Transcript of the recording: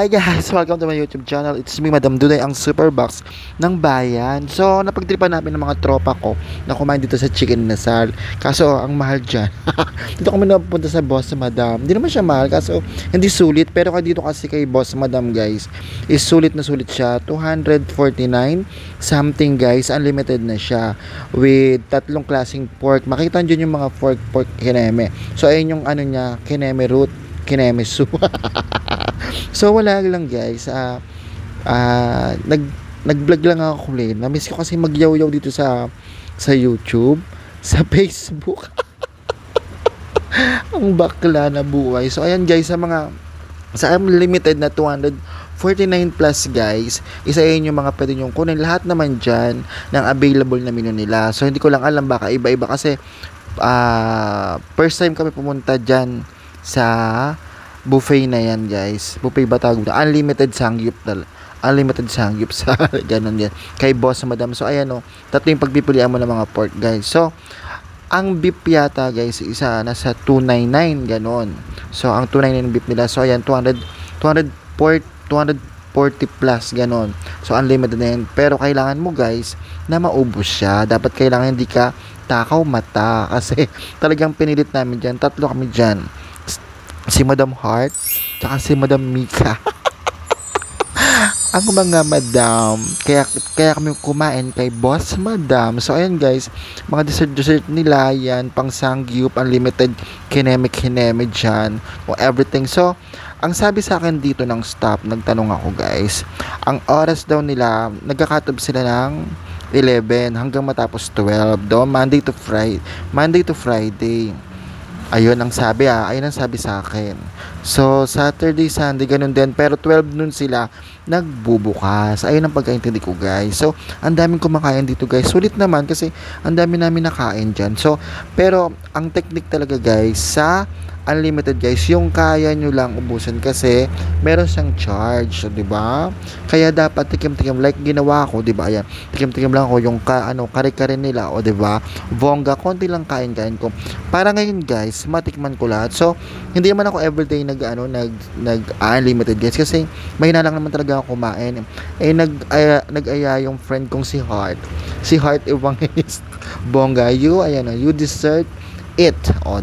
Hi guys! Welcome to my YouTube channel. It's me, Madam Duday, ang Superbox ng bayan. So, napagtripan namin ng mga tropa ko na kumain dito sa Chicken Nasal. Kaso, ang mahal dyan. Dito kami napunta sa Boss Madam. Hindi naman siya mahal, kaso hindi sulit. Pero dito kasi kay Boss Madam guys, is sulit na sulit siya. 249 something guys. Unlimited na siya. With tatlong klaseng pork. Makita nyo yung mga pork kineme. So, ayun yung ano niya, kineme root, kineme soup. So wala lang guys, nag-vlog lang ako ulit. Na-miss ko kasi magyaw-yaw dito sa YouTube, sa Facebook. Ang bakla na buhay. So ayan guys, sa unlimited na 249 plus guys, isa yun yung mga pwede nyong kunin. Lahat naman dyan ng available na menu nila. So hindi ko lang alam, baka iba-iba kasi first time kami pumunta dyan sa buffet na yan guys. Buffet ba tawag? Unlimited sangyup sa ganun yan. Kay Boss Madam. So ayan o. Tatlo yung pagpipilian mo ng mga pork guys. So ang beef yata guys, isa nasa 299 ganun. So ang 299 beef nila. So ayan 240 plus ganun. So unlimited na yan. Pero kailangan mo guys na maubos siya. Dapat kailangan hindi ka takaw mata. Kasi talagang pinilit namin dyan. Tatlo kami dyan. Si Madam Heart, tsaka si Madam Mika. Ang mga madam, kaya kami kumain kay Boss Madam. So ayan guys, mga dessert nila yan, pang sangyup, unlimited, kineme dyan, o everything. So ang sabi sa akin dito ng staff, nagtanong ako guys, ang oras daw nila, nagkakatob sila ng 11 hanggang matapos 12 daw, Monday to Friday. Ayun ang sabi ayun ang sabi sa akin. So Saturday, Sunday ganun din, pero 12 nun sila nagbubukas. Ayun ang pagkaintindi ko guys. So ang daming kumakain dito guys. Sulit naman kasi ang dami namin nakain dyan. So pero ang technique talaga guys sa unlimited guys, yung kaya nyo lang ubusin kasi meron siyang charge, so, diba? Kaya dapat tikim-tikim like ginawa ko, diba? Ayan, tikim-tikim lang ako yung kare-kare nila, o diba? Bongga, konti lang kain-kain ko. Para ngayon guys, matikman ko lahat. So, hindi naman ako everyday unlimited guys kasi mahina lang naman talaga ako kumain. Nag-aya yung friend kong si Heart Evangelist. Bongga, you deserve it. O,